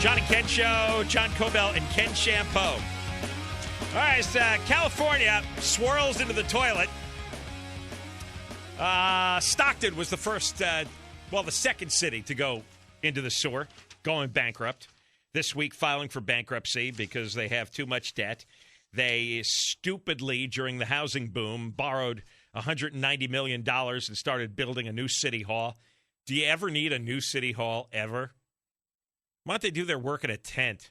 John and Ken Show, John Kobylt and Ken Shampoo. All right, so California swirls into the toilet. Stockton was the first, the second city to go into the sewer, going bankrupt. This week filing for bankruptcy because they have too much debt. They stupidly, during the housing boom, borrowed $190 million and started building a new city hall. Do you ever need a new city hall, ever? Why don't they do their work in a tent?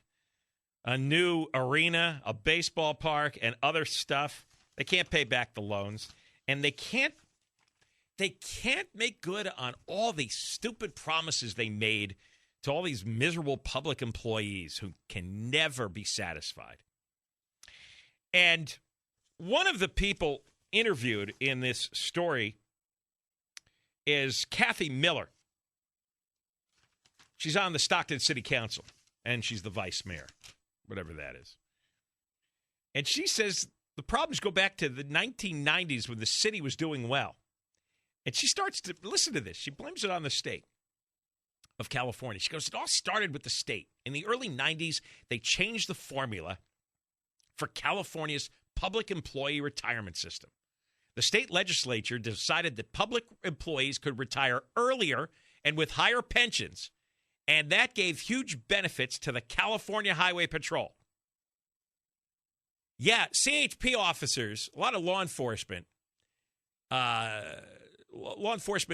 A new arena, a baseball park, and other stuff. They can't pay back the loans. And they can't make good on all these stupid promises they made to all these miserable public employees who can never be satisfied. And one of the people interviewed in this story is Kathy Miller. She's on the Stockton City Council, and she's the vice mayor, whatever that is. And she says the problems go back to the 1990s when the city was doing well. And she starts to, listen to this, she blames it on the state of California. She goes, it all started with the state. In the early 90s, they changed the formula for California's public employee retirement system. The state legislature decided that public employees could retire earlier and with higher pensions, and that gave huge benefits to the California Highway Patrol. Yeah, CHP officers, a lot of law enforcement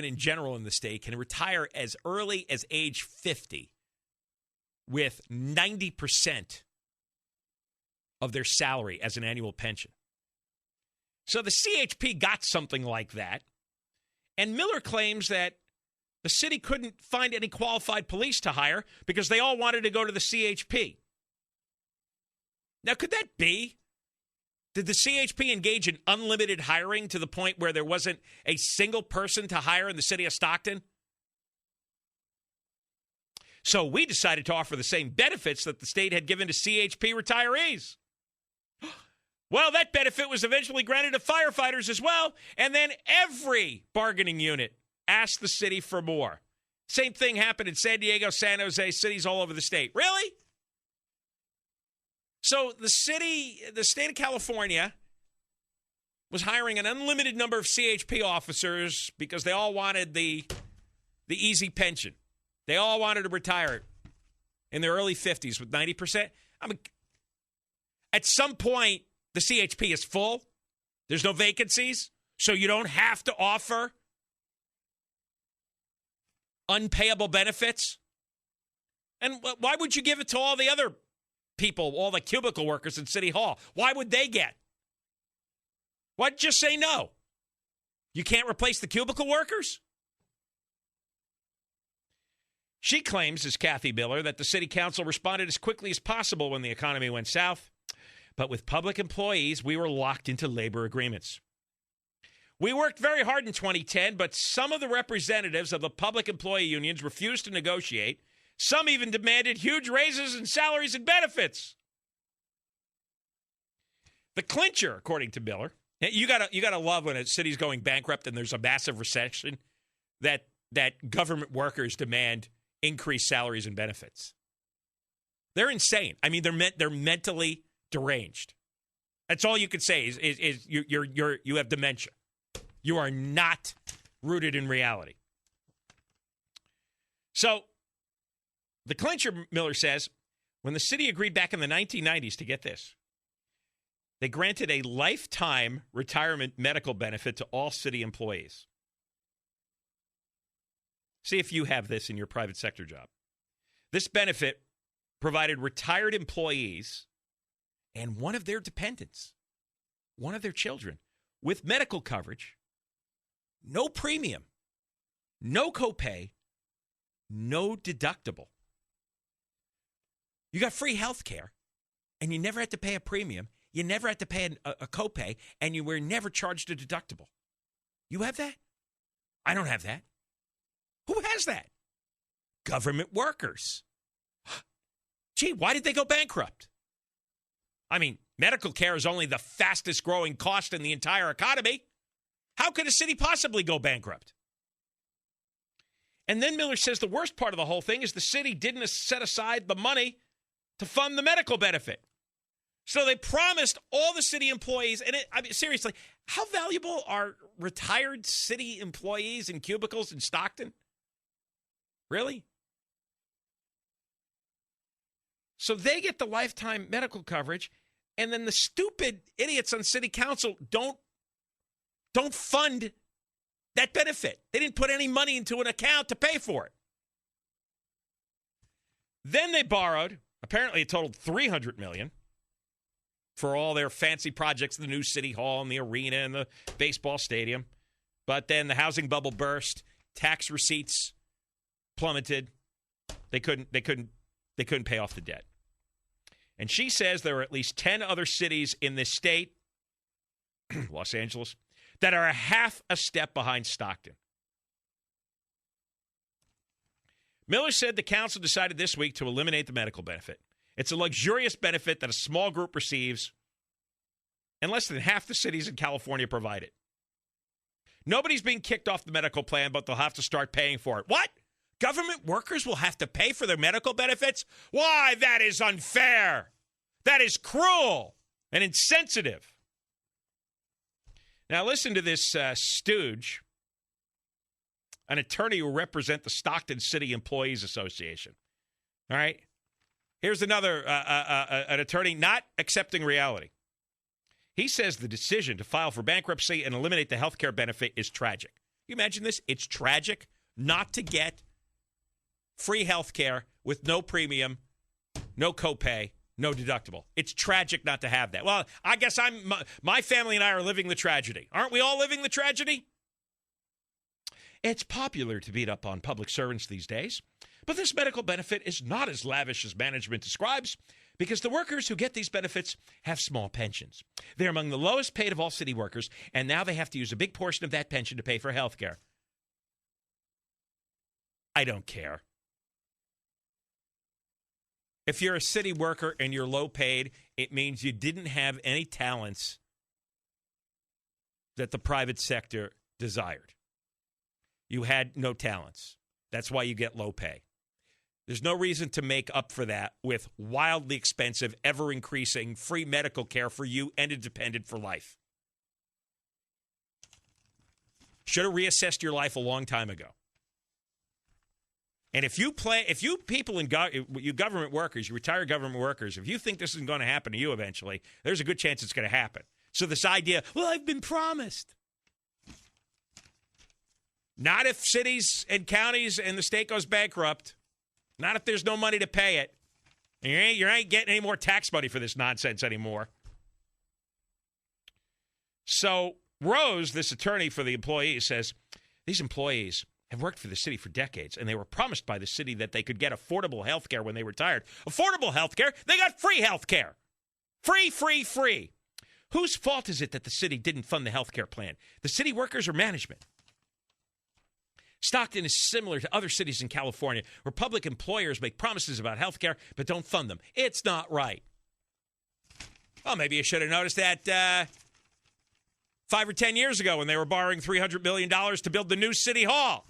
in general in the state can retire as early as age 50 with 90% of their salary as an annual pension. So the CHP got something like that, and Miller claims that the city couldn't find any qualified police to hire because they all wanted to go to the CHP. Now, could that be? Did the CHP engage in unlimited hiring to the point where there wasn't a single person to hire in the city of Stockton? So we decided to offer the same benefits that the state had given to CHP retirees. Well, that benefit was eventually granted to firefighters as well, and then every bargaining unit asked the city for more. Same thing happened in San Diego, San Jose, cities all over the state. Really? So the state of California was hiring an unlimited number of CHP officers because they all wanted the easy pension. They all wanted to retire in their early 50s with 90%. I mean, at some point, the CHP is full. There's no vacancies, so you don't have to offer unpayable benefits. And why would you give it to all the other people, all the cubicle workers in City Hall? Why would they get? Why'd you just say no? You can't replace the cubicle workers? She claims, as Kathy Miller, that the city council responded as quickly as possible when the economy went south. But with public employees, we were locked into labor agreements. We worked very hard in 2010, but some of the representatives of the public employee unions refused to negotiate. Some even demanded huge raises in salaries and benefits. The clincher, according to Miller, you gotta love when a city's going bankrupt and there's a massive recession that government workers demand increased salaries and benefits. They're insane. I mean, they're mentally deranged. That's all you can say is you have dementia. You are not rooted in reality. So, the clincher, Miller says, when the city agreed back in the 1990s to get this, they granted a lifetime retirement medical benefit to all city employees. See if you have this in your private sector job. This benefit provided retired employees and one of their dependents, one of their children, with medical coverage, no premium, no copay, no deductible. You got free health care, and you never had to pay a premium. You never had to pay a copay, and you were never charged a deductible. You have that? I don't have that. Who has that? Government workers. Gee, why did they go bankrupt? I mean, medical care is only the fastest growing cost in the entire economy. How could a city possibly go bankrupt? And then Miller says the worst part of the whole thing is the city didn't set aside the money to fund the medical benefit. So they promised all the city employees, and seriously, how valuable are retired city employees in cubicles in Stockton? Really? So they get the lifetime medical coverage, and then the stupid idiots on city council don't fund that benefit. They didn't put any money into an account to pay for it. Then they borrowed, apparently it totaled $300 million for all their fancy projects, the new city hall and the arena and the baseball stadium. But then the housing bubble burst, tax receipts plummeted. They couldn't pay off the debt. And she says there are at least 10 other cities in this state, Los Angeles, that are a half a step behind Stockton. Miller said the council decided this week to eliminate the medical benefit. It's a luxurious benefit that a small group receives, and less than half the cities in California provide it. Nobody's being kicked off the medical plan, but they'll have to start paying for it. What? Government workers will have to pay for their medical benefits? Why, that is unfair. That is cruel and insensitive. Now listen to this stooge, an attorney who represents the Stockton City Employees Association. All right? Here's another, an attorney not accepting reality. He says the decision to file for bankruptcy and eliminate the health care benefit is tragic. You imagine this? It's tragic not to get free health care with no premium, no copay, no deductible. It's tragic not to have that. Well, I guess my family and I are living the tragedy. Aren't we all living the tragedy? It's popular to beat up on public servants these days, but this medical benefit is not as lavish as management describes because the workers who get these benefits have small pensions. They're among the lowest paid of all city workers, and now they have to use a big portion of that pension to pay for health care. I don't care. If you're a city worker and you're low paid, it means you didn't have any talents that the private sector desired. You had no talents. That's why you get low pay. There's no reason to make up for that with wildly expensive, ever-increasing free medical care for you and a dependent for life. Should have reassessed your life a long time ago. And if you people in you government workers, you retired government workers, if you think this isn't going to happen to you eventually, there's a good chance it's going to happen. So this idea, well, I've been promised. Not if cities and counties and the state goes bankrupt. Not if there's no money to pay it. You ain't getting any more tax money for this nonsense anymore. So Rose, this attorney for the employees, says these employees have worked for the city for decades, and they were promised by the city that they could get affordable health care when they retired. Affordable health care? They got free health care. Free, free, free. Whose fault is it that the city didn't fund the health care plan? The city workers or management? Stockton is similar to other cities in California where public employers make promises about health care but don't fund them. It's not right. Well, maybe you should have noticed that 5 or 10 years ago when they were borrowing $300 million to build the new city hall.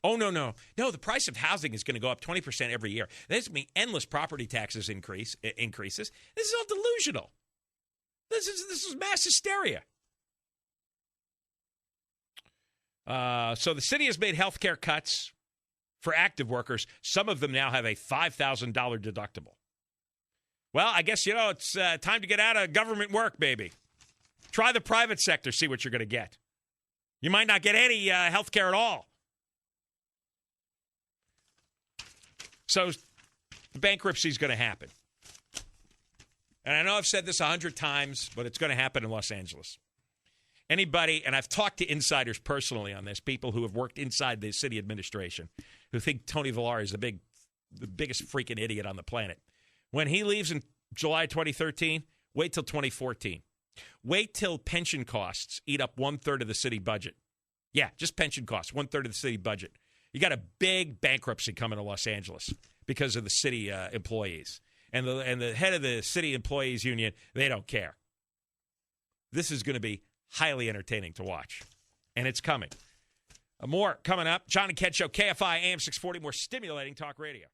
Oh, no. No, the price of housing is going to go up 20% every year. There's going to be endless property taxes increases. This is all delusional. This is mass hysteria. So the city has made health care cuts for active workers. Some of them now have a $5,000 deductible. Well, I guess, it's time to get out of government work, baby. Try the private sector, see what you're going to get. You might not get any health care at all. So the bankruptcy is going to happen. And I know I've said this 100 times, but it's going to happen in Los Angeles. Anybody, and I've talked to insiders personally on this, people who have worked inside the city administration, who think Tony Villar is the biggest freaking idiot on the planet. When he leaves in July 2013, wait till 2014. Wait till pension costs eat up 1/3 of the city budget. Yeah, just pension costs, 1/3 of the city budget. You got a big bankruptcy coming to Los Angeles because of the city employees. And the head of the city employees union, they don't care. This is going to be highly entertaining to watch. And it's coming. More coming up. John and Ken Show, KFI AM 640, more stimulating talk radio.